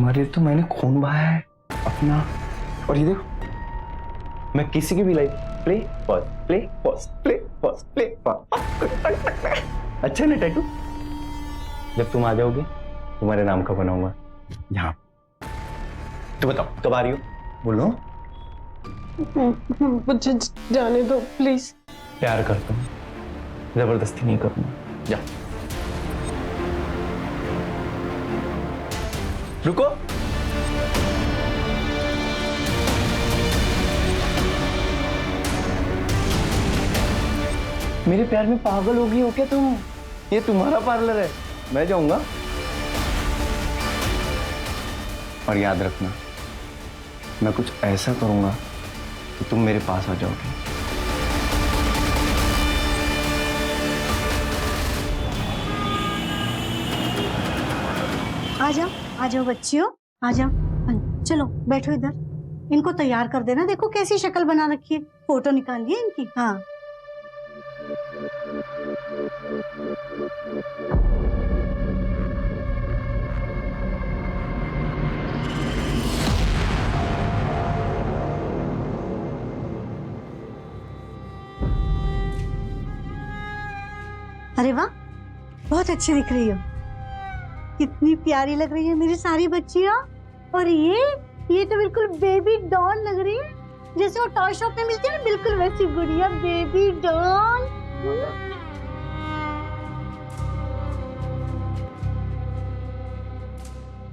तुम्हारे लिए तो मैंने खून बहाया है अपना। और ये देखो, मैं किसी की भी life play pause play pause play pause play pause. अच्छा ना टैटू? जब तुम आ जाओगे तुम्हारे नाम का बनाऊंगा यहाँ। तो बताओ कब आ रही हो? बोलो। मुझे जाने दो प्लीज। प्यार करता हूँ, जबरदस्ती नहीं करूंगा। जा। रुको। मेरे प्यार में पागल हो गई हो क्या तुम? ये तुम्हारा पार्लर है, मैं जाऊंगा। और याद रखना, मैं कुछ ऐसा करूंगा कि तुम मेरे पास आ जाओगे। आ जाओ बच्चियों, आ जाओ। चलो बैठो इधर। इनको तैयार कर देना। देखो कैसी शक्ल बना रखी है, फोटो निकाल लिए इनकी। हाँ अरे वाह, बहुत अच्छी दिख रही हो। कितनी प्यारी लग रही है मेरी सारी बच्चियां। और ये तो बिल्कुल बेबी डॉल लग रही है, जैसे वो टॉय शॉप में मिलती है ना, बिल्कुल वैसी गुड़िया बेबी डॉल।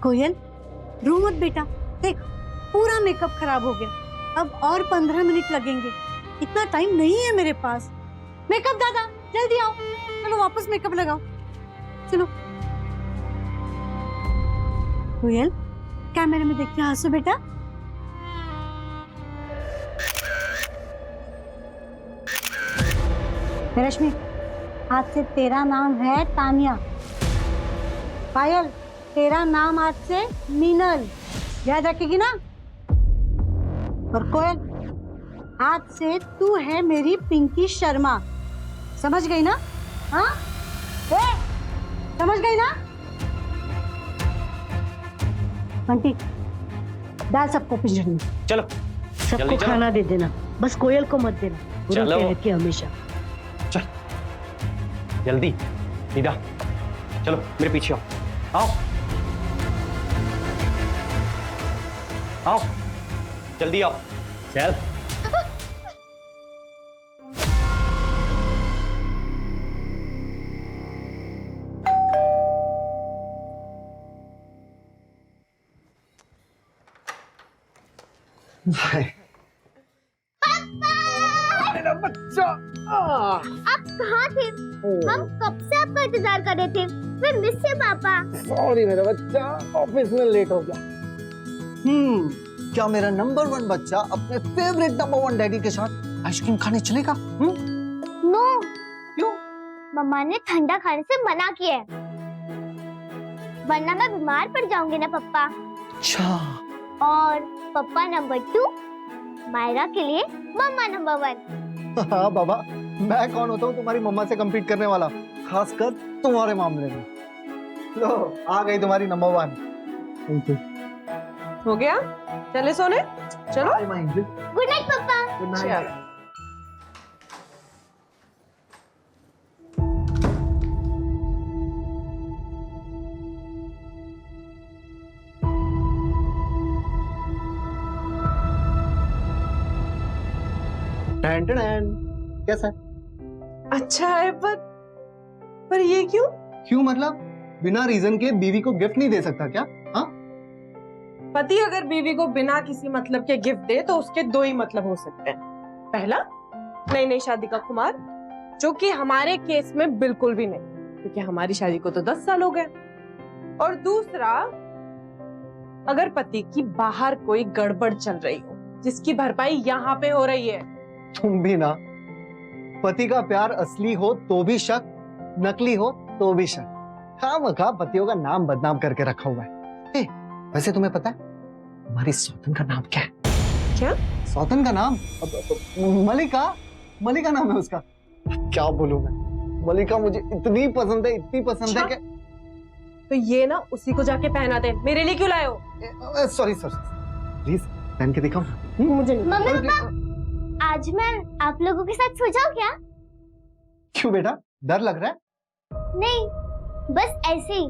कोयल रो मत बेटा, देख पूरा मेकअप खराब हो गया। अब और 15 मिनट लगेंगे, इतना टाइम नहीं है मेरे पास। मेकअप दादा जल्दी आओ, चलो वापस मेकअप लगाओ। चलो कोयल, कैमरे में देख के हंसो बेटा। रश्मि, आज से तेरा नाम है तानिया। पायल, तेरा नाम आज से मीनल, याद रखेगी ना? और कोयल, आज से तू है मेरी पिंकी शर्मा, समझ गई ना? हाँ, समझ गई ना? आंटी, डाल सबको पिंजरे में। चलो सबको खाना दे देना, बस कोयल को मत देना। चलो रहती हमेशा। चल जल्दी सीधा, चलो मेरे पीछे आओ। आओ आओ जल्दी आओ। चल मेरा बच्चा। आप कहाँ थे? हम कब से आपका इंतजार कर रहे थे। मैं मिस से पापा। सॉरी मेरा बच्चा, ऑफिस में लेट हो गया। क्या मेरा नंबर 1 बच्चा अपने फेवरेट नंबर 1 डैडी के साथ आइसक्रीम खाने चलेगा? नो। क्यों? मम्मा ने ठंडा खाने से मना किया है, वरना मैं बीमार पड़ जाऊंगी ना पापा। अच्छा। और पापा नंबर 2, मायरा के लिए मम्मा नंबर 1। हाँ बाबा, मैं कौन होता हूँ तुम्हारी मम्मा से कम्पीट करने वाला, खासकर तुम्हारे मामले में। लो आ गई तुम्हारी नंबर 1। Thank you. हो गया, चले सोने। चलो गुड नाइट पापा। Good night. कैसा है? अच्छा है, पर ये क्यों? क्यों मतलब? बिना रीजन के बीवी को गिफ्ट नहीं दे सकता क्या? हाँ, पति अगर बीवी को बिना किसी मतलब के गिफ्ट दे तो उसके 2 ही मतलब हो सकते हैं। पहला, नई नई शादी का खुमार, जो कि हमारे केस में बिल्कुल भी नहीं, क्योंकि हमारी शादी को तो 10 साल हो गए। और दूसरा, अगर पति की बाहर कोई गड़बड़ चल रही हो जिसकी भरपाई यहाँ पे हो रही है। तुम भी ना, पति का प्यार असली हो तो भी शक, नकली हो तो भी शक। खामखा पतियों का नाम बदनाम करके रखा हुआ है। वैसे तुम्हें पता है हमारी सौतन का नाम क्या है? क्या? सौतन का नाम मलिका। मलिका नाम है उसका। क्या बोलूं मैं, मलिका मुझे इतनी पसंद है, इतनी पसंद है कि तो ये ना उसी को जाके पहना दे। मेरे लिए क्यों लाए हो? सॉरी सॉरी, प्लीज पहन के दिखाओ। मुझे नहीं। मम्मी पापा, आज मैं आप लोगों के साथ सो जाऊं क्या? क्यों बेटा, डर लग रहा है? नहीं, बस ऐसे ही।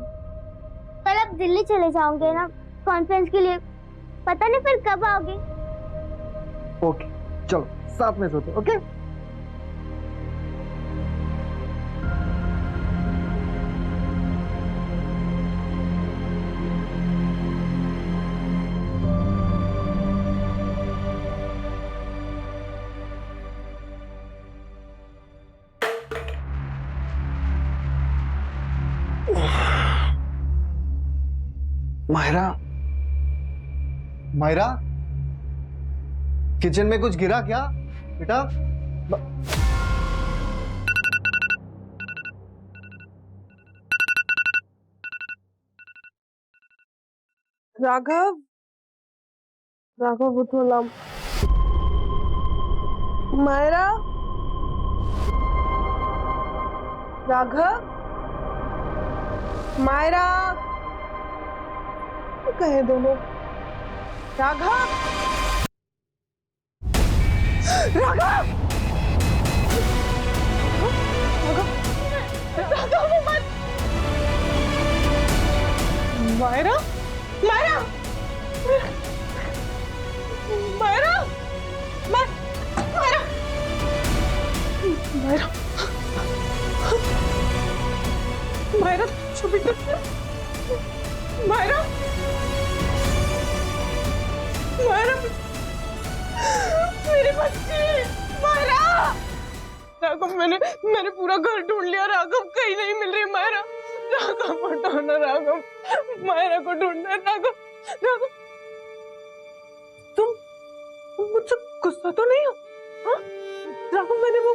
कल आप दिल्ली चले जाओगे ना कॉन्फ्रेंस के लिए, पता नहीं फिर कब आओगे। ओके चलो साथ में सोते, ओके? मायरा, मायरा, किचन में कुछ गिरा क्या बेटा? राघव, राघव उठो ना। मायरा, राघव, मायरा, कहे दोनों। राघव, राघव, राघव मत। मायरा, मायरा, मायरा, मायरा, मायरा, मायरा, छुपी तो मायरा, मायरा, मेरी बच्ची, मायरा। राघव, मैंने पूरा घर ढूंढ लिया राघव, कहीं नहीं मिल रही मायरा। राघव हटाओ ना राघव, मायरा को ढूंढना है राघव। राघव, तुम मुझसे गुस्सा तो नहीं हो? हाँ? राघव, मैंने वो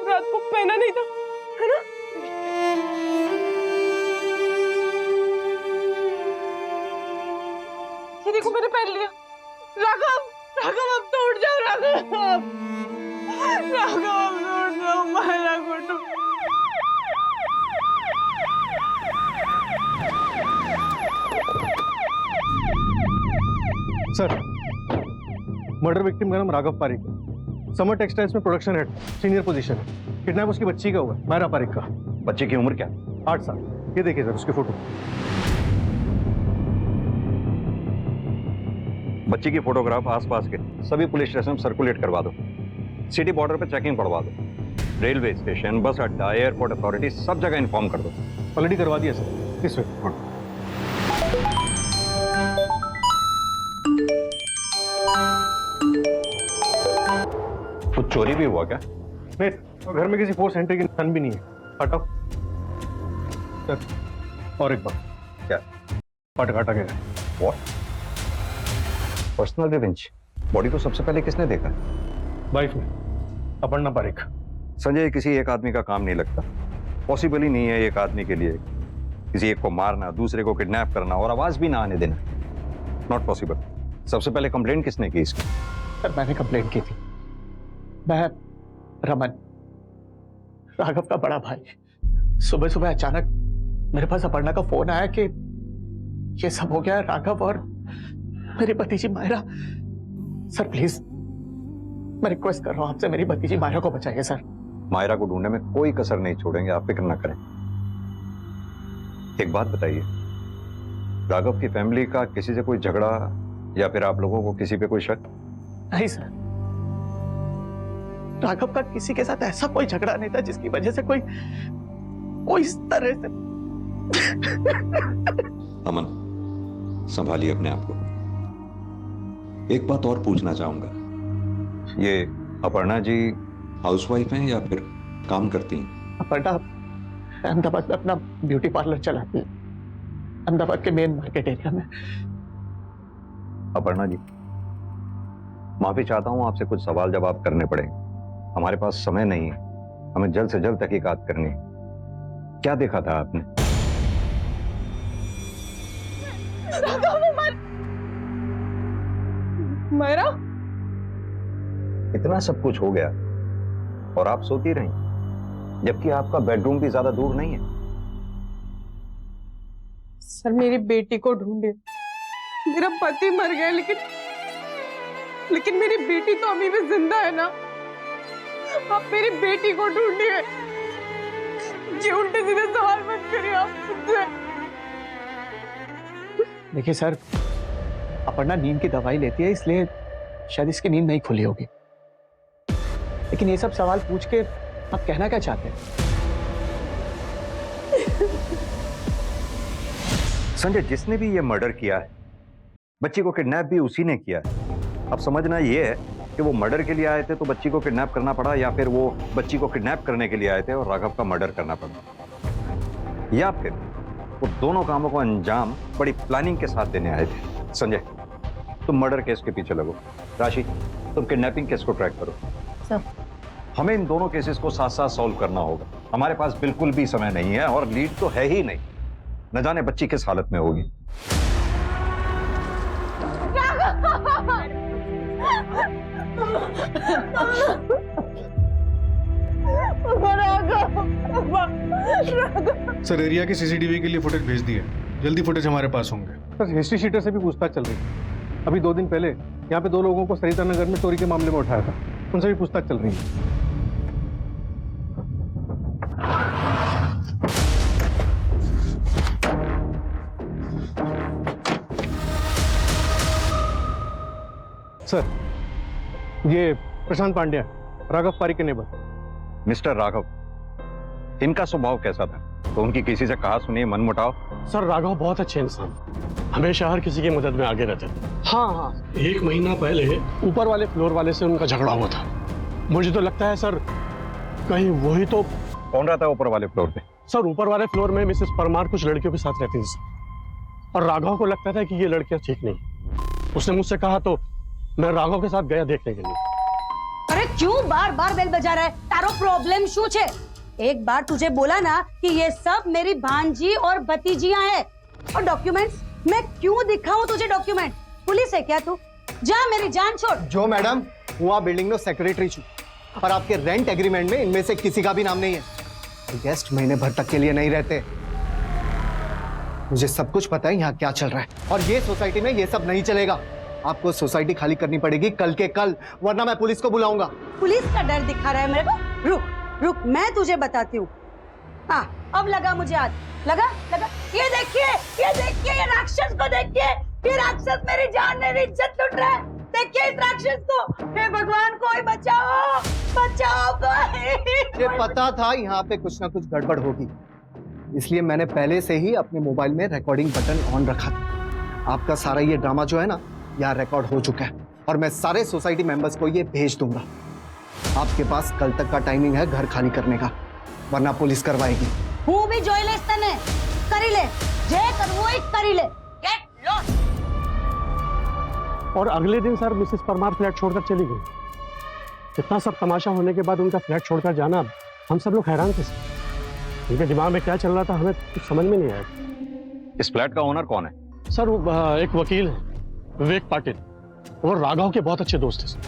रात को पहना नहीं था, है ना? ये देखो मैंने पहन लिया। राघव, राघव अब तो उठ जाओ राघव, राघव अब तो उठ जाओ, मायरा को ढूंढ। सर, मर्डर विक्टिम का नाम राघव पारिक है। समर टेक्सटाइल्स में प्रोडक्शन हेड, सीनियर पोजीशन है। किडनैप उसकी बच्ची का हुआ है, मायरा पारिक का। बच्चे की उम्र क्या? 8 साल। ये देखिए सर उसकी फोटो। बच्ची की फोटोग्राफ आसपास के सभी पुलिस स्टेशन में सर्कुलेट करवा दो। सिटी बॉर्डर पे चेकिंग पड़वा दो। रेलवे स्टेशन, बस अड्डा, एयरपोर्ट अथॉरिटी सब जगह इन्फॉर्म कर दो। ऑलरेडी करवा दिया सर। इस वक्त कुछ चोरी भी हुआ क्या? नहीं, तो घर में किसी फोर्स एंट्री की निशान भी नहीं है। हटाओ सर। और एक बात, क्या? पट काटा गया है। व्हाट? Personal revenge? बॉडी को सबसे पहले किसने देखा? वाइफ ने, अपर्णा पारिक। संजय, किसी एक आदमी का काम नहीं लगता। पॉसिबल ही नहीं है एक आदमी के लिए किसी एक को मारना, दूसरे को किडनैप करना और आवाज भी ना आने देना। Not possible. सबसे पहले कंप्लेंट किसने की इसकी? सर, मैंने कंप्लेंट की थी। मैं रमन, राघव का बड़ा भाई। सुबह सुबह अचानक मेरे पास अपर्णा का फोन आया कि ये सब हो गया। राघव और मेरी भतीजी मायरा। सर प्लीज, मैं रिक्वेस्ट कर रहा हूं आपसे, मेरी भतीजी मायरा को बचाइए सर। मायरा को ढूंढने में कोई कसर नहीं छोड़ेंगे, आप फिक्र ना करें। एक बात बताइए, राघव की फैमिली का किसी से कोई झगड़ा या फिर आप लोगों को किसी पे कोई शक? नहीं सर, राघव का किसी के साथ ऐसा कोई झगड़ा नहीं था जिसकी वजह से कोई इस तरह से। अमन, संभालिए अपने आप को। एक बात और पूछना चाहूंगा, ये अपर्णा जी हाउसवाइफ हैं या फिर काम करती हैं? अपर्णा अहमदाबाद में अपना ब्यूटी पार्लर चलाती है, अहमदाबाद के मेन मार्केट एरिया में। अपर्णा जी, माफी चाहता हूं, आपसे कुछ सवाल जवाब करने पड़ेंगे। हमारे पास समय नहीं है, हमें जल्द से जल्द तहकीकात करनी है। क्या देखा था आपने? मायरा, इतना सब कुछ हो गया और आप सोती रही, जबकि आपका बेडरूम भी ज्यादा दूर नहीं है। सर मेरी बेटी को ढूंढे। मेरा पति मर गया लेकिन मेरी बेटी तो अभी भी जिंदा है ना। आप मेरी बेटी को ढूंढिए। जी उल्टे सीधे सवाल मत करिए आप मुझसे। देखिए सर, अपर्णा नींद की दवाई लेती है, इसलिए शायद इसकी नींद नहीं खुली होगी। लेकिन ये सब सवाल पूछ के आप कहना क्या चाहते हैं? संजय, जिसने भी ये मर्डर किया है, बच्ची को किडनैप भी उसी ने किया है। अब समझना ये है कि वो मर्डर के लिए आए थे तो बच्ची को किडनैप करना पड़ा, या फिर वो बच्ची को किडनैप करने के लिए आए थे और राघव का मर्डर करना पड़ा, या फिर वो दोनों कामों को अंजाम बड़ी प्लानिंग के साथ देने आए थे। संजय, तुम मर्डर केस के पीछे लगो, राशि तुम किडनैपिंग केस को ट्रैक करो। सर। हमें इन दोनों केसेस को साथ साथ सॉल्व करना होगा। हमारे पास बिल्कुल भी समय नहीं है और लीड तो है ही नहीं। न जाने बच्ची किस हालत में होगी। सर, एरिया की सीसीटीवी के लिए फुटेज भेज दी है, जल्दी फुटेज हमारे पास होंगे। सर, हिस्ट्री शीटर से भी पूछताछ चल रही है। अभी 2 दिन पहले यहाँ पे 2 लोगों को सरिता नगर में चोरी के मामले में उठाया था, उनसे भी पूछताछ चल रही है। सर, ये प्रशांत पांड्या, राघव पारिक के नेबर। मिस्टर राघव, इनका स्वभाव कैसा था? तो उनकी किसी से कहा सुनिए मनमुटाव? सर, राघव बहुत अच्छे इंसान, हमेशा हर किसी की मदद में आगे रहते थे। हाँ, 1 महीना पहले ऊपर वाले फ्लोर वाले से उनका झगड़ा हुआ था। मुझे तो लगता है सर, कहीं वही तो। कौन रहता है ऊपर वाले फ्लोर पे? सर, ऊपर वाले फ्लोर में मिसेस परमार कुछ लड़कियों के साथ रहती थी और राघव को लगता था कि ये लड़कियां ठीक नहीं। उसने मुझसे कहा तो मैं राघव के साथ गया देखने के लिए। अरे क्यों बार बार बेल बजा रहा है? तारो प्रॉब्लम शू छे? एक बार तुझे बोला ना कि ये सब मेरी भांजी और भतीजियां हैं। और डॉक्यूमेंट्स मैं क्यों दिखाऊं तुझे डॉक्यूमेंट? पुलिस है क्या तू? जा मेरी जान छोड़। जो मैडम, हुआ बिल्डिंग में सेक्रेटरी छू और आपके रेंट एग्रीमेंट में इनमें से किसी का भी नाम नहीं है। गेस्ट महीने भर तक के लिए नहीं रहते। मुझे सब कुछ पता है यहाँ क्या चल रहा है और ये सोसाइटी में ये सब नहीं चलेगा। आपको सोसाइटी खाली करनी पड़ेगी कल के कल, वरना मैं पुलिस को बुलाऊंगा। पुलिस का डर दिखा रहा है मेरे को? रुक रुक, मैं तुझे बताती हूँ। हाँ, अब लगा मुझे हाथ, लगा लगा। ये देखिए, ये राक्षस को देखिए। ये राक्षस मेरी जान मेरी इज्जत लूट रहा है। देखिए इस राक्षस को। हे भगवान, कोई बचाओ, बचाओ कोई। ये पता था यहाँ पे कुछ ना कुछ गड़बड़ होगी, इसलिए मैंने पहले से ही अपने मोबाइल में रिकॉर्डिंग बटन ऑन रखा था। आपका सारा ये ड्रामा जो है ना, यहाँ रिकॉर्ड हो चुका है और मैं सारे सोसाइटी मेंबर्स को ये भेज दूंगा। आपके पास कल तक का टाइमिंग है घर खाली करने का, वरना पुलिस करवाएगी। હું બી જોઈ લઈશ તને, કરી ले, જે કરવું હોય કરી ले। Get lost. और अगले दिन सर मिसेस परमार फ्लैट छोड़कर चली गई। इतना सब तमाशा होने के बाद उनका फ्लैट छोड़कर जाना, हम सब लोग हैरान थे सर। उनके दिमाग में क्या चल रहा था हमें कुछ समझ में नहीं आया। इस फ्लैट का ओनर कौन है? सर वो एक वकील है, विवेक पाटिल। वो राघव के बहुत अच्छे दोस्त थे सर।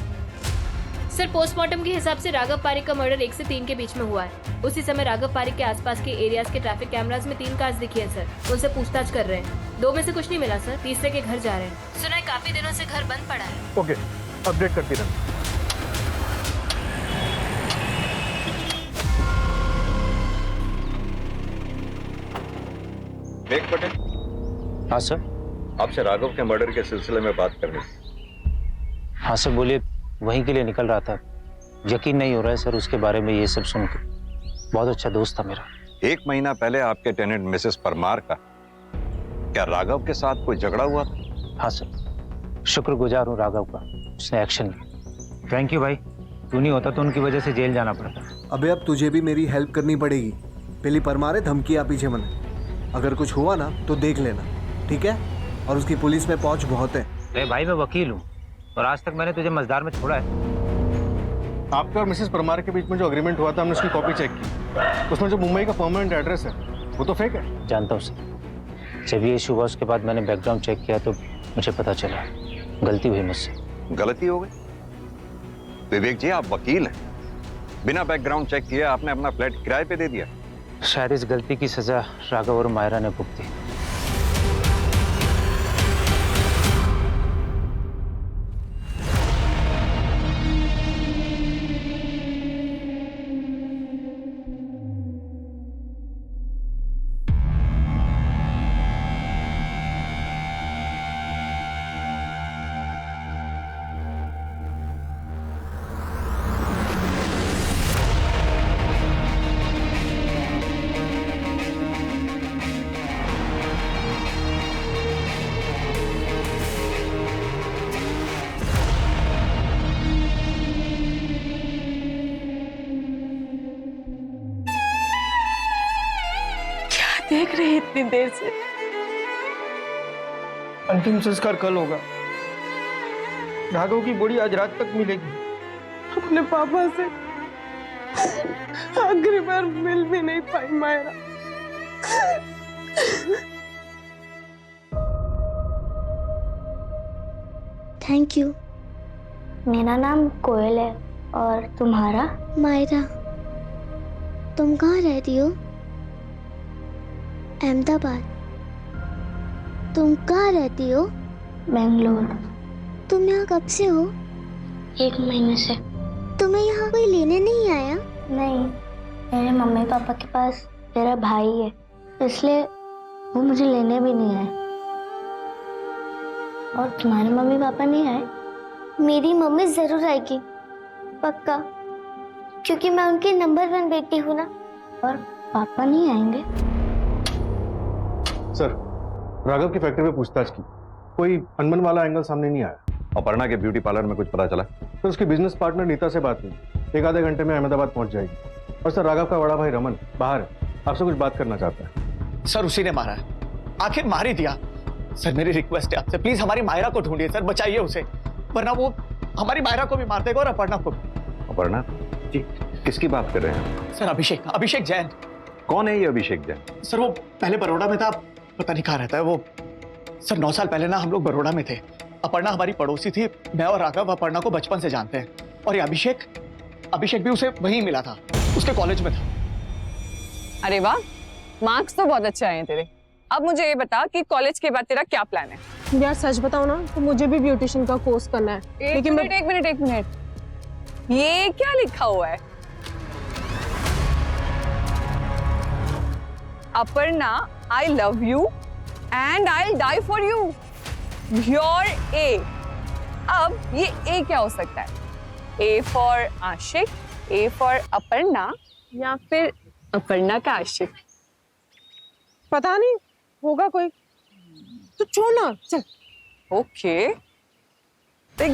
पोस्टमार्टम के हिसाब से राघव पारिक का मर्डर 1 से 3 के बीच में हुआ है। उसी समय राघव पारिक के आसपास के एरियाज के ट्रैफिक कैमरास में 3 कार्स दिखी है सर। उनसे पूछताछ कर रहे हैं, 2 में से कुछ नहीं मिला सर, तीसरे के घर जा रहे हैं। सुना है काफी दिनों से घर बंद पड़ा है। ओके, अपडेट करती रह। विवेक पटेल। हाँ सर। आपसे राघव के मर्डर के सिलसिले में बात करनी। हाँ सर बोलिए। वहीं के लिए निकल रहा था। यकीन नहीं हो रहा है सर उसके बारे में ये सब सुन के। बहुत अच्छा दोस्त था मेरा। 1 महीना पहले आपके टेनेंट मिसेस परमार का क्या राघव के साथ कोई झगड़ा हुआ था? हाँ सर, शुक्रगुजार हूँ राघव का, उसने एक्शन लिया। थैंक यू भाई, तू नहीं होता तो उनकी वजह से जेल जाना पड़ता। अबे अब तुझे भी मेरी हेल्प करनी पड़ेगी। पहली परमार है, धमकी आ पीछे मन। अगर कुछ हुआ ना तो देख लेना, ठीक है? और उसकी पुलिस में पहुंच बहुत है। अरे भाई मैं वकील हूँ और आज तक मैंने तुझे मजदार में छोड़ा है। आपके और मिसेस परमार के बीच में जो एग्रीमेंट हुआ था, हमने उसकी कॉपी चेक की। उसमें जो मुंबई का परमानेंट एड्रेस है वो तो फेक है। जानता हूँ सर, जब ये इशू हुआ उसके बाद मैंने बैकग्राउंड चेक किया तो मुझे पता चला गलती हुई मुझसे। गलती हो गई? विवेक जी, आप वकील हैं, बिना बैकग्राउंड चेक किए आपने अपना फ्लैट किराए पे दे दिया। शायद इस गलती की सजा राघव और मायरा ने भुगती। देख रही इतनी देर से। अंतिम संस्कार कल होगा। राघव की बॉडी आज रात तक मिलेगी। अपने पापा से आखिरी बार मिल भी नहीं पाई मायरा। Thank you. मेरा नाम कोयल है और तुम्हारा? मायरा। तुम कहाँ रहती हो? अहमदाबाद। तुम कहाँ रहती हो? बेंगलोर। तुम यहाँ कब से हो? 1 महीने से। तुम्हें यहाँ कोई लेने नहीं आया? नहीं, मेरे मम्मी पापा के पास मेरा भाई है, इसलिए वो मुझे लेने भी नहीं आए। और तुम्हारे मम्मी पापा नहीं आए? मेरी मम्मी जरूर आएगी, पक्का, क्योंकि मैं उनकी नंबर 1 बेटी हूँ ना। और पापा नहीं आएंगे? सर, राघव की फैक्ट्री में पूछताछ की, कोई अनबन वाला एंगल सामने नहीं आया। अपर्णा के ब्यूटी पार्लर में कुछ पता चला? सर, उसकी बिजनेस पार्टनर नीता से बात हुई, 1 आधे घंटे में अहमदाबाद पहुंच जाएगी। और सर, राघव का बड़ा भाई रमन बाहर है, आपसे कुछ बात करना चाहता है। सर, उसी ने मारा है, आखिर मार ही दिया। सर, मेरी रिक्वेस्ट है आपसे, प्लीज हमारी मायरा को ढूंढिए सर, बचाइए उसे, वरना वो हमारी मायरा को भी मार देगा और अपर्णा को भी। अपर्णा जी, किसकी बात कर रहे हैं? सर, अभिषेक जैन। कौन है ये अभिषेक जैन? सर, वो पहले बड़ौदा में था, पता नहीं कहाँ रहता है वो। सर, 9 साल पहले ना हम लोग बड़ौदा में थे। अपर्णा हमारी पड़ोसी थी। मैं और राघव अपर्णा को बचपन से जानते हैं। और ये अभिषेक भी उसे वहीं मिला था, उसके कॉलेज में था। अरे वाह, मार्क्स तो बहुत अच्छे आए हैं तेरे। अब मुझे ये बता कि कॉलेज के बाद तेरा क्या प्लान है? यार सच बताओ ना, तो मुझे भी ब्यूटिशियन का कोर्स करना है। एक मिनट, ये क्या लिखा हुआ है? Aparna, I love you and I die for you. Your A. अब ये ए क्या हो सकता है? ए फॉर आशिक, ए फॉर अपर्णा, या फिर अपर्णा का आशिक? पता नहीं, होगा कोई। तो छोड़ ना, चल। ओके, देख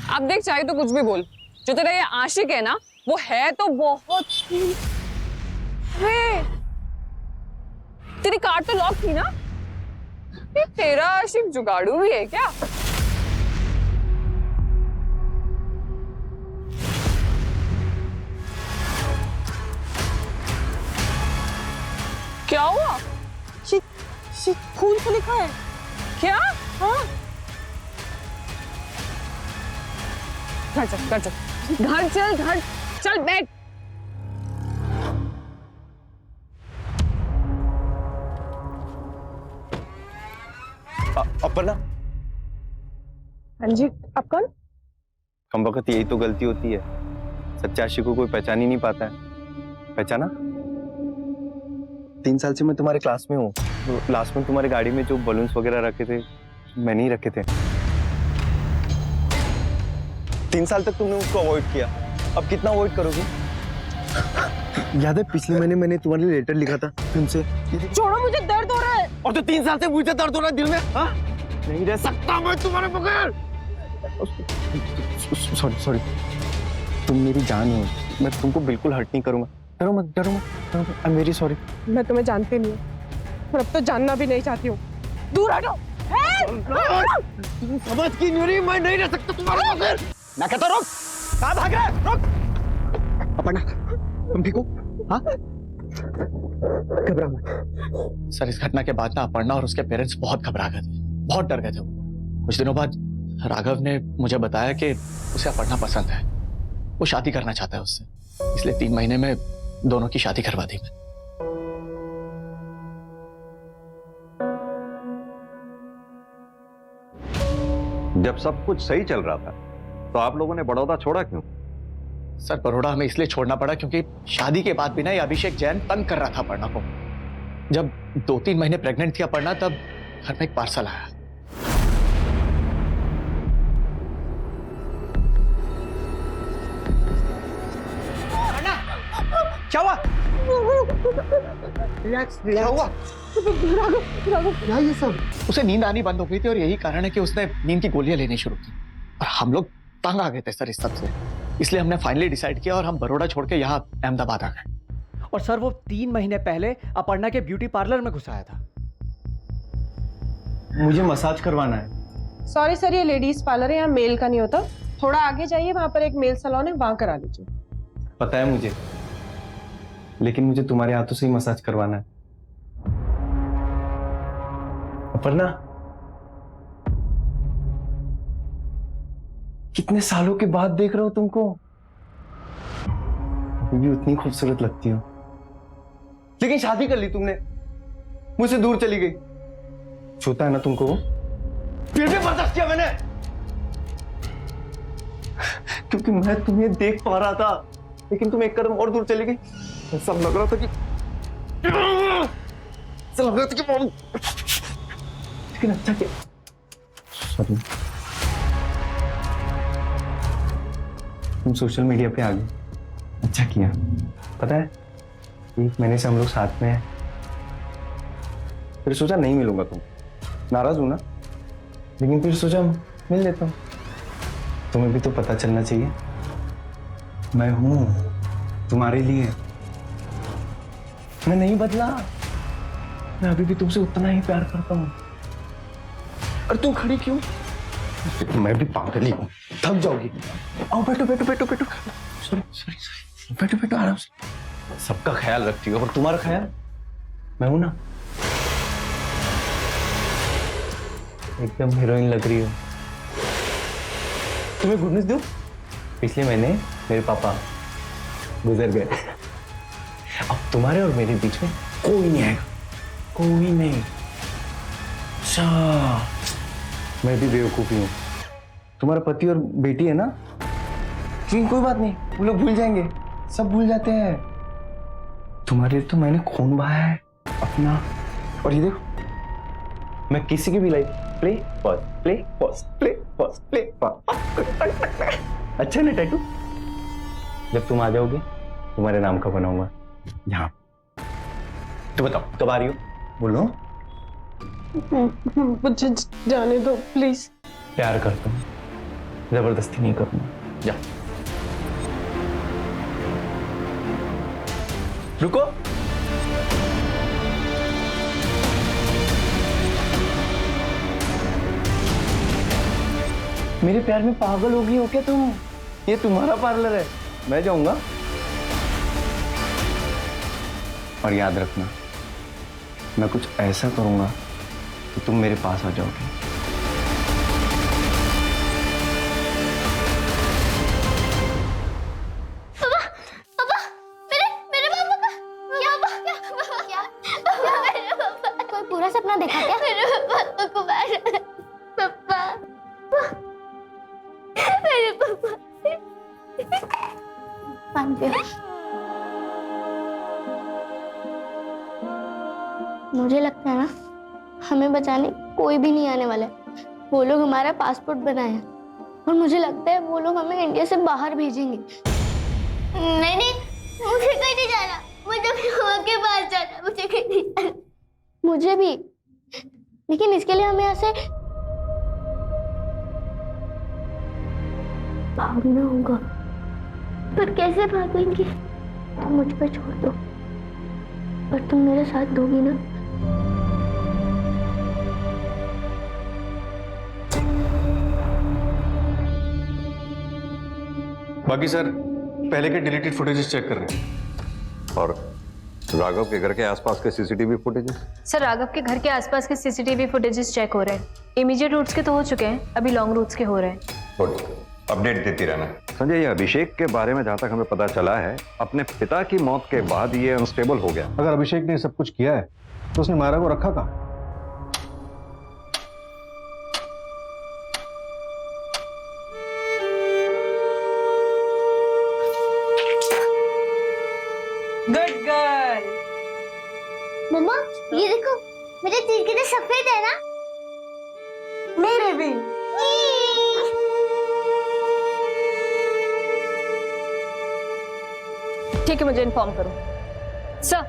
अब देख, चाहे तो कुछ भी बोल, जो तेरा ये आशिक है ना, वो है तो बहुत ही। तेरी कार तो लॉक थी ना? ये तेरा आशिक जुगाड़ू भी है क्या? क्या हुआ? खून तो लिखा है। क्या? हाँ। घर चल बैठ। अपर्णा। हाँ जी, आप कौन? कम वक्त यही तो गलती होती है, सच्चे आशिक को कोई पहचान ही नहीं पाता है। पहचाना? 3 साल से मैं तुम्हारे क्लास में हूँ। लास्ट में तुम्हारी गाड़ी में जो बलून्स वगैरह रखे थे, मैंने ही रखे थे। 3 साल तक तुमने उसको अवॉइड किया, अब कितना अवॉइड करोगे? याद है पिछले महीने मैंने तुम्हारे लिए लेटर लिखा था तुमसे? छोड़ो, मुझे दर्द हो रहा है। और तो 3 साल से मुझे दर्द हो रहा है दिल में। हाँ? नहीं रह सकता मैं तुम्हारे बगैर। सॉरी, तुम मेरी जान हो, मैं तुमको बिल्कुल हर्ट नहीं करूंगा। डरो मत। I am very sorry. मैं तुम्हें जानती नहीं हूँ और अब तो जानना भी नहीं चाहती हूँ। दूर हटो। तुम समझ की नहीं रही, मैं नहीं रह सकता तुम्हारे बगैर। मैं कहता रुक, कहाँ भाग रहा है? रुक। अपर्णा, तुम ठीक हो? हाँ? घबरा मत। सर, इस घटना के बाद ना अपर्णा और उसके पेरेंट्स बहुत घबरा गए थे, बहुत डर गए थे वो। कुछ दिनों बाद राघव ने मुझे बताया कि उसे अपर्णा पसंद है, वो शादी करना चाहता है उससे, इसलिए 3 महीने में दोनों की शादी करवा दी मैं। जब सब कुछ सही चल रहा था तो आप लोगों ने बड़ौदा छोड़ा क्यों? सर, बड़ौदा हमें इसलिए छोड़ना पड़ा क्योंकि शादी के बाद भी ना ये अभिषेक जैन तंग कर रहा था अपर्णा को। जब 2-3 महीने प्रेग्नेंट थी अपर्णा, तब घर में एक पार्सल आया। क्या हुआ? रिलैक्स। क्या हुआ? क्या ये सब? उसे नींद आनी बंद हो गई थी और यही कारण है कि उसने नींद की गोलियां लेनी शुरू की। और हम लोग तंग आ गए थे सर इस सब से, इसलिए हमने फाइनली डिसाइड किया और हम बड़ौदा छोड़ के यहाँ अहमदाबाद आ गए। और सर वो 3 महीने पहले अपर्णा के ब्यूटी पार्लर में घुसाया था। मुझे मसाज करवाना है। सॉरी सर, ये लेडीज पार्लर है, यहाँ मेल का नहीं होता। थोड़ा आगे जाइए, वहां पर एक मेल सैलून है, वहां करा लीजिए। पता है मुझे, लेकिन मुझे तुम्हारे हाथों से ही मसाज करवाना है। अपर्णा, कितने सालों के बाद देख रहा हूं तुमको, अभी भी उतनी खूबसूरत लगती हो। लेकिन शादी कर ली तुमने, मुझसे दूर चली गई। छूता है ना तुमको वो? फिर भी बर्दाश्त किया मैंने, क्योंकि मैं तुम्हें देख पा रहा था, लेकिन तुम एक कदम और दूर चली गई। ऐसा लग रहा था कि लेकिन अच्छा किया। सॉरी, तुम सोशल मीडिया पे आ गए, अच्छा किया। पता है, 1 महीने से हम लोग साथ में हैं, फिर सोचा नहीं मिलूंगा, तुम नाराज हूं ना, लेकिन फिर सोचा मिल लेता हूं। तुम्हें भी तो पता चलना चाहिए, मैं हूं तुम्हारे लिए। मैं नहीं बदला, मैं अभी भी तुमसे उतना ही प्यार करता हूं। और तुम खड़ी क्यों? मैं भी पागल ही हूं, थक जाओगी। आओ बैठो बैठो बैठो बैठो। सॉरी सॉरी सॉरी, बैठो बैठो आराम से। सबका ख्याल रखती हो, और तुम्हारा ख्याल मैं हूं ना। एकदम हीरोइन लग रही हो। तुम्हें गुड न्यूज़ दूं? पिछले महीने मेरे पापा गुजर गए। अब तुम्हारे और मेरे बीच में कोई नहीं आएगा, कोई नहीं। अच्छा, मैं भी बेवकूफी हूँ। तुम्हारा पति और बेटी है ना, लेकिन कोई बात नहीं, वो लोग भूल जाएंगे, सब भूल जाते हैं। तुम्हारे तो मैंने खून बहाया है अपना। और ये देखो, मैं किसी की भी life play pause play pause play pause play pause. अच्छा ना टैटू? जब तुम आ जाओगे तुम्हारे नाम का बनाऊंगा यहाँ। तो बताओ कब आ रही हो? बोलो। मुझे जाने दो प्लीज। प्यार करता हूँ, जबरदस्ती नहीं करूंगा। जा। रुको, मेरे प्यार में पागल हो गई हो क्या तुम? ये तुम्हारा पार्लर है, मैं जाऊंगा। और याद रखना, मैं कुछ ऐसा करूंगा कि तुम मेरे पास आ जाओगे। पूरा सपना देखा क्या? मेरे पापा को मारा। पापा, मेरे पापा। पानी पियो। मुझे लगता है ना, हमें बचाने कोई भी नहीं आने वाला है। वो लोग हमारा पासपोर्ट बनाए हैं, और मुझे लगता है वो लोग हमें इंडिया से बाहर भेजेंगे। नहीं नहीं, मुझे कहीं नहीं जाना, मुझे अपनी माँ के पास जाना, मुझे कहीं नहीं जाना। मुझे भी, लेकिन इसके लिए हमें ऐसे भागना होगा। पर कैसे भागेंगे? तुम मुझ पर छोड़ दो, पर तुम मेरा साथ दोगी ना? बाकी सर पहले के डिलीटेड फुटेजेस चेक कर रहे हैं। और राघव के घर के आसपास के सीसीटीवी फुटेजेस? सर राघव के घर के आसपास के सीसीटीवी फुटेजेस चेक हो रहे हैं। इमीडिएट रूट्स के तो हो चुके हैं, अभी लॉन्ग रूट्स के हो रहे हैं। गुड, अपडेट देती रहना। संजय, ये अभिषेक के बारे में जहां तक हमें पता चला है, अपने पिता की मौत के बाद ये अनस्टेबल हो गया। अगर अभिषेक ने सब कुछ किया है तो उसने मायरा को रखा कहाँ? Good girl. मम्मा, ये देखो, मेरे तीर कितने सफेद है ना? मेरे भी। ठीक है, मुझे इन्फॉर्म करो। सर,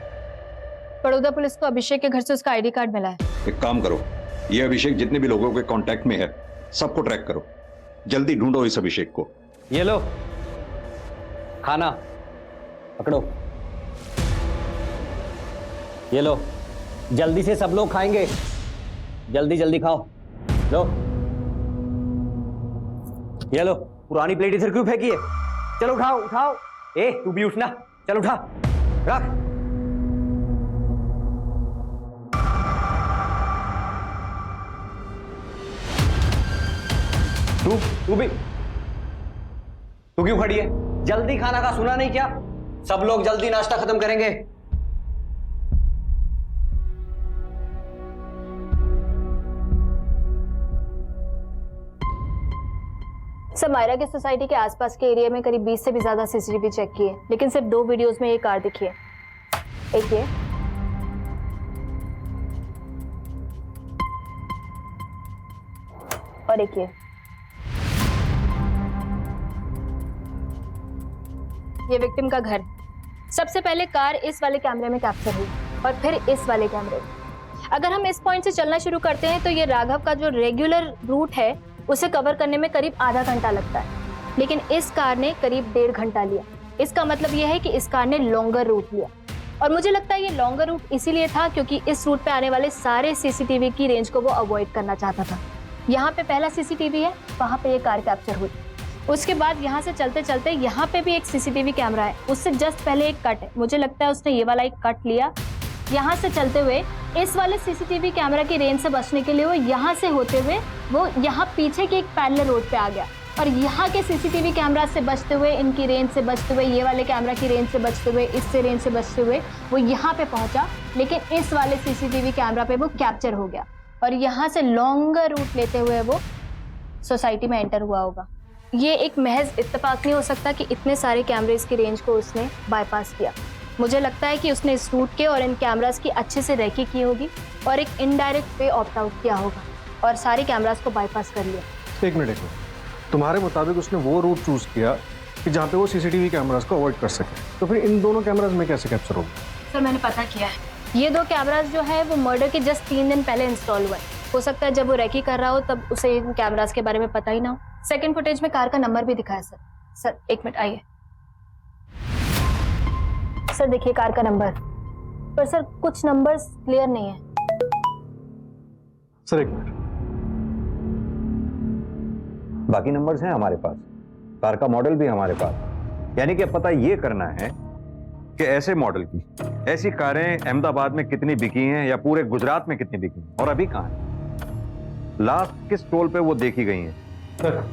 बड़ौदा पुलिस को अभिषेक के घर से उसका आईडी कार्ड मिला है। एक काम करो, ये अभिषेक जितने भी लोगों के कांटेक्ट में है सबको ट्रैक करो, जल्दी ढूंढो इस अभिषेक को। ये लो खाना पकड़ो। ये लो, जल्दी से सब लोग खाएंगे, जल्दी जल्दी खाओ। लो, ये लो, पुरानी प्लेट इधर क्यों फेंकी है? चलो उठाओ उठाओ। ए तू भी उठना, चल उठा, रख। तू भी, तू क्यों खड़ी है? जल्दी खाना का सुना नहीं क्या? सब लोग जल्दी नाश्ता खत्म करेंगे। सर, मायरा की सोसाइटी के आसपास के एरिया में करीब 20 से भी ज्यादा सीसीटीवी चेक किए, लेकिन सिर्फ 2 वीडियोस में ये कार दिखी है। एक ये और एक ये विक्टिम का घर। सबसे पहले कार इस वाले कैमरे में कैप्चर हुई और फिर इस वाले कैमरे में। अगर हम इस पॉइंट से चलना शुरू करते हैं तो ये राघव का जो रेगुलर रूट है उसे कवर करने में करीब आधा घंटा लगता है, लेकिन इस कार ने करीब 1.5 घंटा लिया। इसका मतलब यह है कि इस कार ने लॉन्गर रूट लिया, और मुझे लगता है ये लॉन्गर रूट इसीलिए था क्योंकि इस रूट पे आने वाले सारे सीसीटीवी की रेंज को वो अवॉइड करना चाहता था। यहाँ पे पहला सीसीटीवी है, वहाँ पे ये कार कैप्चर हुई। उसके बाद यहाँ से चलते चलते यहाँ पे भी एक सीसीटीवी कैमरा है, उससे जस्ट पहले एक कट है। मुझे लगता है उसने ये वाला एक कट लिया। यहाँ से चलते हुए इस वाले सीसीटीवी कैमरा की रेंज से बचने के लिए वो यहाँ से होते हुए वो यहाँ पीछे के एक पैरेलल रोड पे आ गया, और यहाँ के सीसीटीवी कैमरा से बचते हुए, इनकी रेंज से बचते हुए, ये वाले कैमरा की रेंज से बचते हुए, इससे रेंज से बचते हुए वो यहाँ पे पहुंचा, लेकिन इस वाले सीसीटीवी कैमरा पे वो कैप्चर हो गया, और यहाँ से लॉन्गर रूट लेते हुए वो सोसाइटी में एंटर हुआ होगा। ये एक महज इत्तेफाक नहीं हो सकता कि इतने सारे कैमरेज की रेंज को उसने बाईपास किया। मुझे लगता है कि उसने इस रूट के और इन कैमरास की अच्छे से रेकी की होगी और एक इनडायरेक्ट वे ऑप्ट आउट किया होगा और सारे कैमरास को बाईपास कर लिया। एक मिनट, तुम्हारे मुताबिक उसने वो रूट चूज किया कि जहाँ पे वो सीसीटीवी कैमरास को अवॉइड कर सके, तो फिर इन दोनों कैमरास में कैसे कैप्चर होगा? सर, मैंने पता किया है, ये 2 कैमरास जो है वो मर्डर के जस्ट 3 दिन पहले इंस्टॉल हुआ है। हो सकता है जब वो रेकी कर रहा हो तब उसे इन कैमरास के बारे में पता ही ना हो। सेकंड फुटेज में कार का नंबर भी दिखा है सर। सर एक मिनट आइए। सर देखिए कार का नंबर, पर सर कुछ नंबर्स क्लियर नहीं है। सर एक मिनट, बाकी नंबर्स हैं हमारे पास, कार का मॉडल भी हमारे पास। यानी कि अब पता ये करना है कि ऐसे मॉडल की ऐसी कारें अहमदाबाद में कितनी बिकी हैं या पूरे गुजरात में कितनी बिकी हैं और अभी कहाँ हैं, लास्ट किस टोल पे वो देखी गई हैं। सर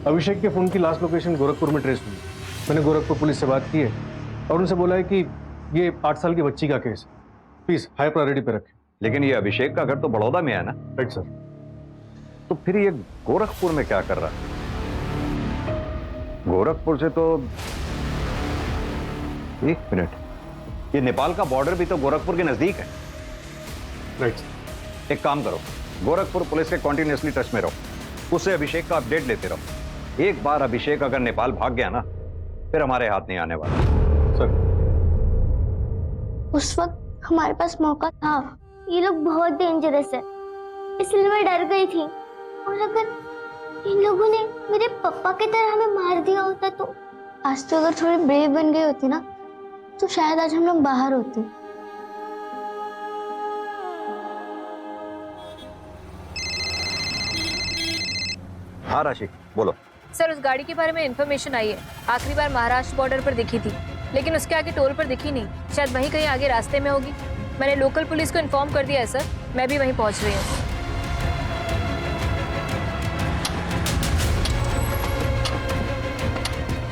अभिषेक के फोन की लास्ट लोकेशन गोरखपुर में ट्रेस हुई। मैंने गोरखपुर पुलिस से बात की है और उनसे बोला है कि ये 8 साल की बच्ची का केस है, प्लीज हाई प्रायोरिटी पे रखें। लेकिन ये अभिषेक का घर तो बड़ौदा में है ना? Right sir. तो फिर ये गोरखपुर में क्या कर रहा है? गोरखपुर से तो एक मिनट, ये नेपाल का बॉर्डर भी तो गोरखपुर के नजदीक है। राइट। एक काम करो, गोरखपुर पुलिस के कॉन्टिन्यूसली टच में रहो, उससे अभिषेक का अपडेट लेते रहो। एक बार अभिषेक अगर नेपाल भाग गया ना, फिर हमारे हाथ नहीं आने वाला। सर उस वक्त हमारे पास मौका था, ये लोग बहुत डेंजरस है, इसलिए मैं डर गई थी। और अगर इन लोगों ने मेरे पापा की तरह हमें मार दिया होता तो आज तो अगर थोड़ी ब्रेव बन गई होती ना, तो शायद आज हम लोग बाहर होते। हाँ राशि बोलो। सर उस गाड़ी के बारे में इंफॉर्मेशन आई है, आखिरी बार महाराष्ट्र बॉर्डर पर दिखी थी, लेकिन उसके आगे टोल पर दिखी नहीं, शायद वहीं कहीं आगे रास्ते में होगी। मैंने लोकल पुलिस को इन्फॉर्म कर दिया है सर, मैं भी वहीं पहुंच रही हूँ।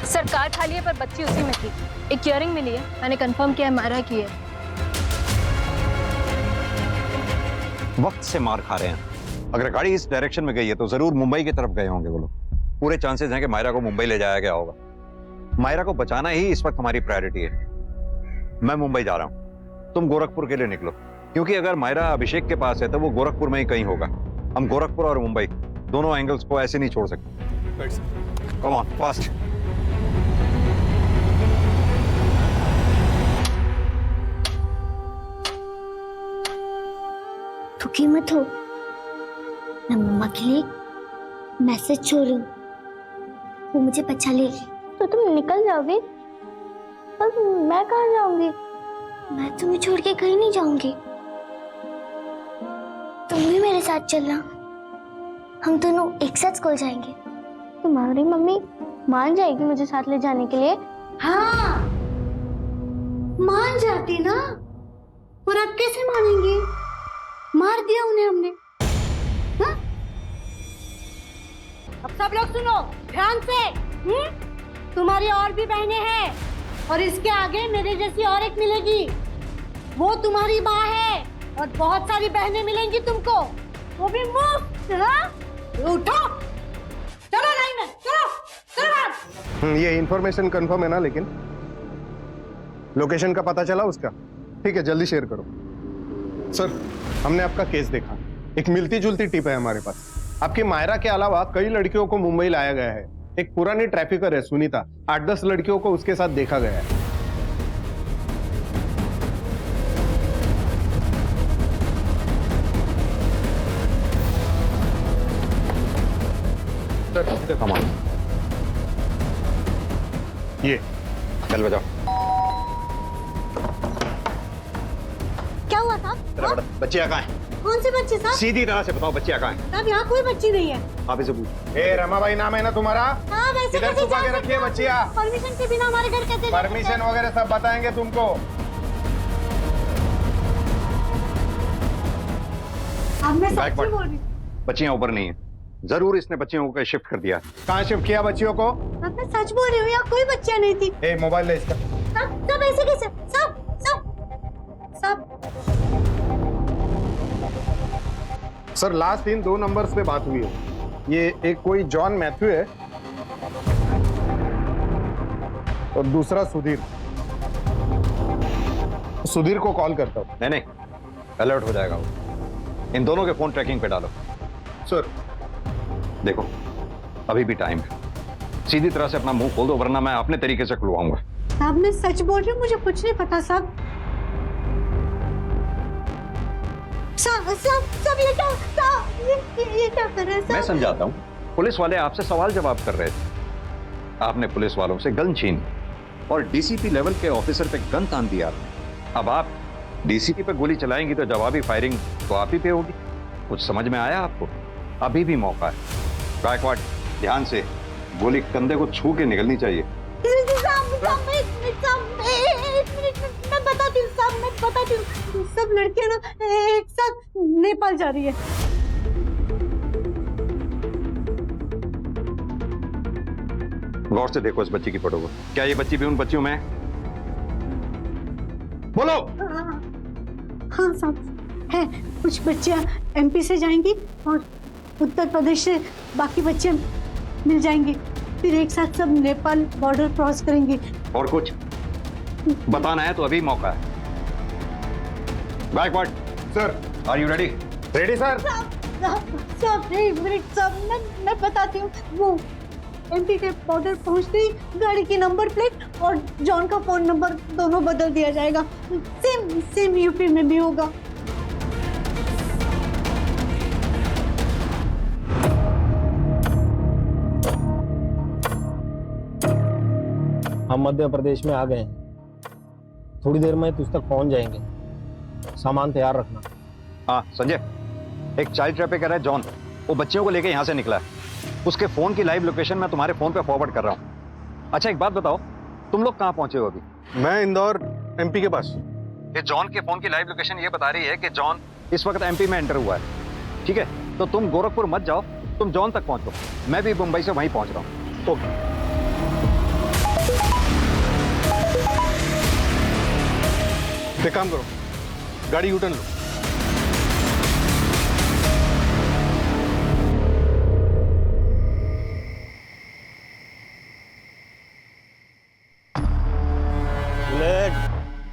सर कार खाली है पर बच्ची उसी में थी। एक इयरिंग मिली है, मैंने कंफर्म किया है मारा की है। वक्त से मार खा रहे हैं। अगर गाड़ी इस डायरेक्शन में गई है तो जरूर मुंबई की तरफ गए होंगे वो लोग। पूरे चांसेस हैं कि मायरा को मुंबई ले जाया गया होगा। मायरा को बचाना ही इस वक्त हमारी प्रायोरिटी है। मैं मुंबई जा रहा हूं, तुम गोरखपुर के लिए निकलो, क्योंकि अगर मायरा अभिषेक के पास है तो वो गोरखपुर में ही कहीं होगा। हम गोरखपुर और मुंबई दोनों एंगल्स को ऐसे नहीं छोड़ सकते। Come on fast. दुखी मत हो, मैं मम्मा के लिए मैसेज छोड़ रही हूँ, वो मुझे बचा लेगी। तो तुम निकल जाओगे, पर मैं कहाँ जाऊंगी? मैं तुम्हें छोड़ के कहीं नहीं जाऊंगी, तुम भी मेरे साथ चलना। हम दोनों एक साथ स्कूल जाएंगे। तुम्हारी मम्मी मान जाएगी मुझे साथ ले जाने के लिए? हाँ, मान जाती ना, और अब कैसे मानेंगे? मार दिया उन्हें हमने। हाँ? अब सब लोग सुनो ध्यान से। तुम्हारी और भी बहनें हैं, और इसके आगे मेरे जैसी और एक मिलेगी, वो तुम्हारी माँ है, और बहुत सारी बहनें मिलेंगी तुमको, वो भी मुफ्त। हाँ? उठो, चलो लाइन में, चलो चलो। ये इन्फॉर्मेशन कंफर्म है ना? लेकिन लोकेशन का पता चला उसका? ठीक है, जल्दी शेयर करो। सर, हमने आपका केस देखा, एक मिलती जुलती टिप है हमारे पास। आपकी मायरा के अलावा कई लड़कियों को मुंबई लाया गया है। एक पुरानी ट्रैफिकर है सुनीता, 8-10 लड़कियों को उसके साथ देखा गया है। सर, कमाल। ये चल बजाओ। क्या हुआ साहब? बच्चियां कहाँ हैं? कौन सी बच्ची साहब? सीधी तरह से बताओ, बच्चियां कहाँ हैं? साहब यहाँ कोई बच्ची नहीं है। आप इसे पूछो। ए रमाबाई नाम है ना तुम्हारा? हाँ, वैसे इधर कैसे छुपा जा के रखिए सकते हो? बच्चियां। परमिशन के बिना हमारे घर कैसे जा सकते परमिशन हैं? वगैरह सब बताएंगे तुमको। अब मैं सच्ची Backward. बोल रही हूँ। बच्चियां ऊपर नहीं है, जरूर इसने बच्चियों को कहीं शिफ्ट कर दिया। कहाँ शिफ्ट किया बच्चियों को? अब मैं सच बोल रही हूँ, यहाँ कोई बच्चियाँ नहीं थी। ए मोबाइल ले इसका। सब ऐसे कैसे? सब सर, लास्ट इन 2 नंबर्स पे बात हुई है। ये एक कोई जॉन मैथ्यू है और दूसरा सुधीर। सुधीर को कॉल करता हूँ। नहीं, अलर्ट हो जाएगा वो। इन दोनों के फोन ट्रैकिंग पे डालो। सर, देखो, अभी भी टाइम है, सीधी तरह से अपना मुंह खोल दो, वरना मैं अपने तरीके से खुलवाऊंगा। साहब मैं सच बोल रही हूँ, मुझे कुछ नहीं पता साहब। सब ये क्या कर रहे हैं मैं साहब? समझाता हूँ। पुलिस वाले आपसे सवाल जवाब कर रहे थे, आपने पुलिस वालों से गन छीन और डीसीपी लेवल के ऑफिसर पे गन तान दिया। अब आप डीसीपी पे गोली चलाएंगी तो जवाबी फायरिंग तो आप ही पे होगी। कुछ समझ में आया आपको? अभी भी मौका है। गायकवाड़, ध्यान से, गोली कंधे को छू के निकलनी चाहिए। मैं बताती हूँ साहब, मैं बताती हूँ। सब लड़कियां ना एक साथ नेपाल जा रही है। गौर से देखो इस बच्ची की फोटो को। क्या ये बच्ची भी उन बच्चियों में है? बोलो। हाँ साहब है, कुछ बच्चियां एमपी से जाएंगी और उत्तर प्रदेश से बाकी बच्चियां मिल जाएंगी, फिर एक साथ सब नेपाल बॉर्डर क्रॉस करेंगी। और कुछ बताना है तो अभी मौका है। Gaikwad sir, are you ready? Ready sir. सब एक मिनट सब, मैं बताती हूँ। वो एमपी के बॉर्डर पहुंचते ही गाड़ी की नंबर प्लेट और जॉन का फोन नंबर दोनों बदल दिया जाएगा। सेम यूपी में भी होगा। हम मध्य प्रदेश में आ गए हैं, थोड़ी देर में तुझ तक पहुंच जाएंगे, सामान तैयार रखना। हाँ संजय, एक चाइल्ड ट्रैफिकर है जॉन, वो बच्चियों को लेके यहाँ से निकला है। उसके फोन की लाइव लोकेशन मैं तुम्हारे फोन पे फॉरवर्ड कर रहा हूँ। अच्छा एक बात बताओ, तुम लोग कहाँ पहुंचे हो अभी? मैं इंदौर एमपी के पास। ये जॉन के फोन की लाइव लोकेशन ये बता रही है कि जॉन इस वक्त एमपी में एंटर हुआ है। ठीक है, तो तुम गोरखपुर मत जाओ, तुम जॉन तक पहुंचो, मैं भी मुंबई से वहीं पहुंच रहा हूँ। ओके। एक काम करो, गाड़ी यूटर्न लो।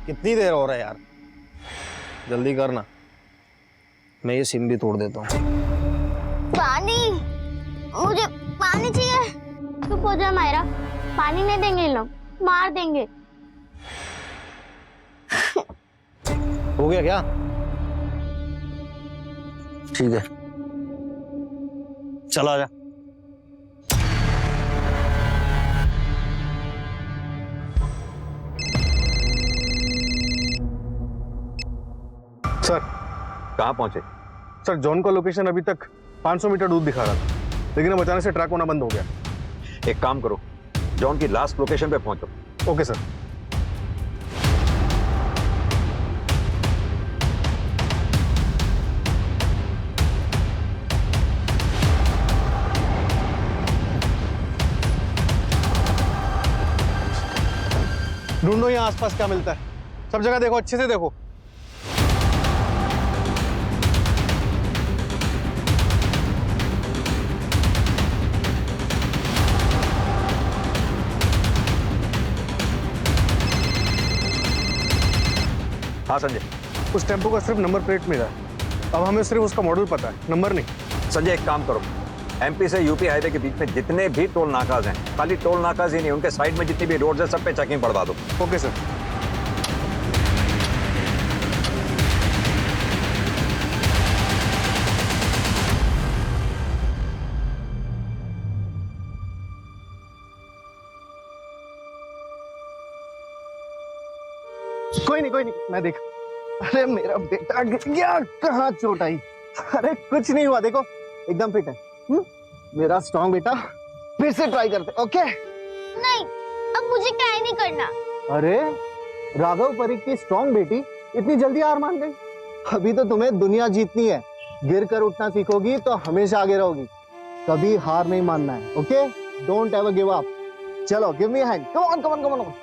कितनी देर हो रहा है यार, जल्दी करना, मैं ये सिम भी तोड़ देता हूँ। पानी, मुझे पानी चाहिए। चुप हो जा मायरा, पानी नहीं देंगे इन लोग, मार देंगे। हो गया क्या? ठीक है, चला जा। सर कहाँ पहुंचे? सर जॉन का लोकेशन अभी तक 500 मीटर दूर दिखा रहा था, लेकिन अब अचानक से ट्रैक होना बंद हो गया। एक काम करो, जॉन की लास्ट लोकेशन पे पहुंचो। Okay sir. ढूंढो यहाँ आसपास क्या मिलता है, सब जगह देखो, अच्छे से देखो। हाँ संजय। उस टेम्पो का सिर्फ नंबर प्लेट मिला है, अब हमें सिर्फ उसका मॉडल पता है, नंबर नहीं। संजय एक काम करो, एमपी से यूपी हाईवे के बीच में जितने भी टोल नाकाज हैं, खाली टोल नाकाज ही नहीं, उनके साइड में जितनी भी रोड्स हैं सब पे चेकिंग बढ़वा दो। Okay sir. कोई नहीं, मैं देख। अरे मेरा बेटा गिर गया, कहाँ चोट आई? अरे कुछ नहीं हुआ, देखो एकदम फिट है। मेरा स्ट्रॉन्ग बेटा, फिर से ट्राई करते। ओके नहीं, अब मुझे ट्राई नहीं करना। अरे राघव परीख की स्ट्रॉन्ग बेटी इतनी जल्दी हार मान गई? अभी तो तुम्हें दुनिया जीतनी है। गिर कर उठना सीखोगी तो हमेशा आगे रहोगी, कभी हार नहीं मानना है। Okay, don't ever give up. चलो give me a hand, come on come on come on.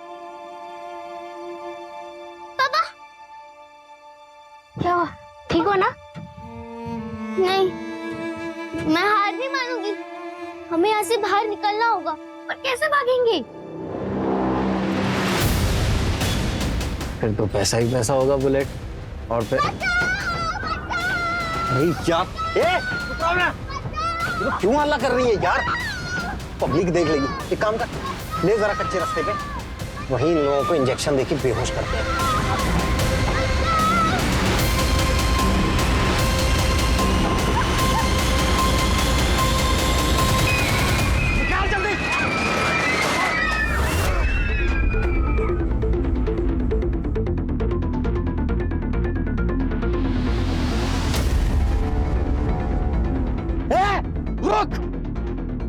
क्या हुआ? ठीक हो ना? नहीं, मैं हार नहीं मानूंगी। हमें यहाँ से बाहर निकलना होगा, पर कैसे भागेंगे? फिर तो पैसा ही पैसा होगा बुलेट, और फिर नहीं क्या? तो क्यों हल्ला कर रही है यार? पब्लिक देख लेगी। एक काम कर, ले जरा कच्चे रास्ते पे, वहीं लोगों को इंजेक्शन देके बेहोश करते हैं।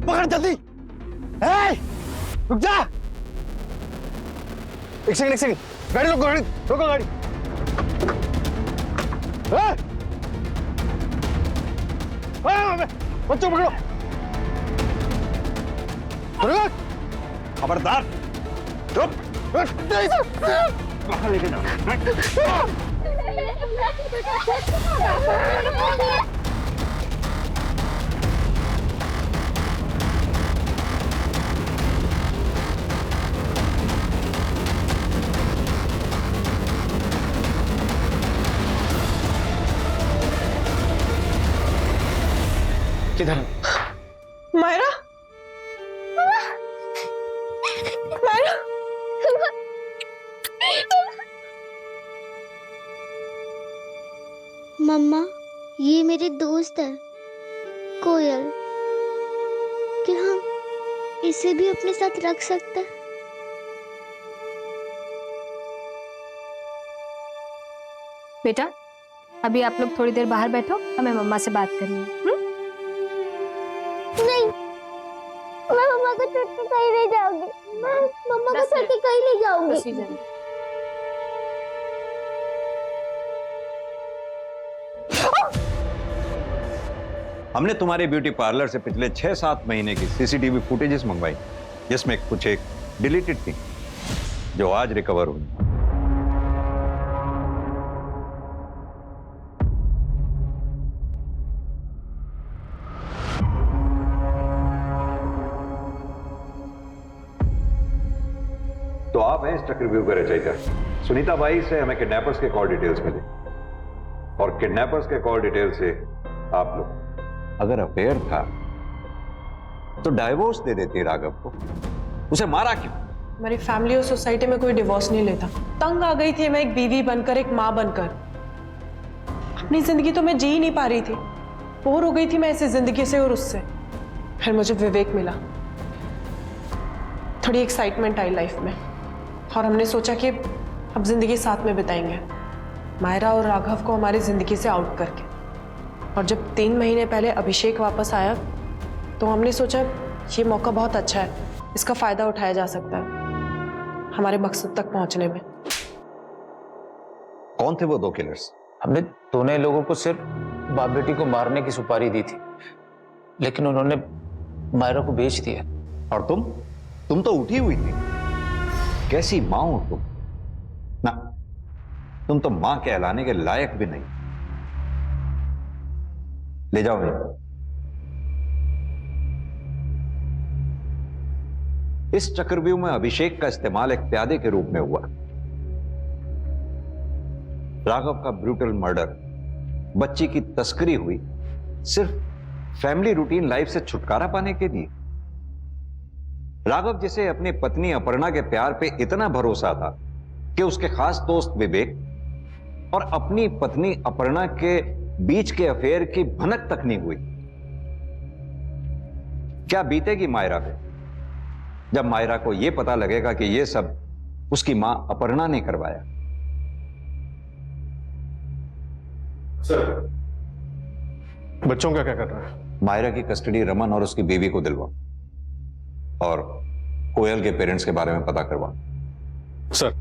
पकड़ जल्दी। रुक जा। एक सेकंड, गाड़ी रोको, गाड़ी। बच्चों पकड़ो। खबरदार, चुप। कहाँ लेके जाओ? किधर? मायरा, मायरा, मम्मा, ये मेरे दोस्त है कोयल। क्या हम इसे भी अपने साथ रख सकते हैं? बेटा, अभी आप लोग थोड़ी देर बाहर बैठो, हमें मम्मा से बात करनी है। नहीं, मैं मम्मा को छोड़ के कहीं नहीं जाऊंगी। मैं मम्मा को छोड़ के कहीं नहीं जाऊंगी। हमने तुम्हारे ब्यूटी पार्लर से पिछले 6-7 महीने की सीसीटीवी फुटेजेस मंगवाई, जिसमें कुछ एक डिलीटेड थी जो आज रिकवर हुई। तो आप हैं स्टक रिव्यू के रचयिता। सुनीता बाई से हमें किडनैपर्स के कॉल डिटेल्स मिले, और किडनैपर्स के कॉल डिटेल से आप लोग, अगर अफेयर था तो डाइवोर्स दे देती राघव को, उसे मारा क्यों? हमारी फैमिली और सोसाइटी में कोई डिवोर्स नहीं लेता। तंग आ गई थी मैं एक बीवी बनकर, एक माँ बनकर। अपनी जिंदगी तो मैं जी ही नहीं पा रही थी, बोर हो गई थी मैं ऐसी जिंदगी से और उससे। फिर मुझे विवेक मिला, थोड़ी एक्साइटमेंट आई लाइफ में, और हमने सोचा कि अब जिंदगी साथ में बिताएंगे। मायरा और राघव को हमारी जिंदगी से आउट करके। और जब 3 महीने पहले अभिषेक वापस आया तो हमने सोचा ये मौका बहुत अच्छा है, इसका फायदा उठाया जा सकता है हमारे मकसद तक पहुंचने में। कौन थे वो 2 किलर्स? हमने दोनों ही लोगों को सिर्फ बाप बेटी को मारने की सुपारी दी थी, लेकिन उन्होंने मायरा को बेच दिया। और तुम तो उठी हुई थी। कैसी मां हो तुम? ना, तुम तो मां कहलाने के लायक भी नहीं। ले जाओ इनको। इस चक्रव्यूह में अभिषेक का इस्तेमाल एक प्यादे के रूप में हुआ। राघव का ब्रूटल मर्डर, बच्ची की तस्करी हुई सिर्फ फैमिली रूटीन लाइफ से छुटकारा पाने के लिए। राघव जिसे अपनी पत्नी अपर्णा के प्यार पे इतना भरोसा था कि उसके खास दोस्त विवेक और अपनी पत्नी अपर्णा के बीच के अफेयर की भनक तक नहीं हुई। क्या बीतेगी मायरा पे जब मायरा को यह पता लगेगा कि यह सब उसकी मां अपर्णा ने करवाया? सर, बच्चों का क्या कर रहा है? मायरा की कस्टडी रमन और उसकी बीवी को दिलवा और कोयल के पेरेंट्स के बारे में पता करवा। सर,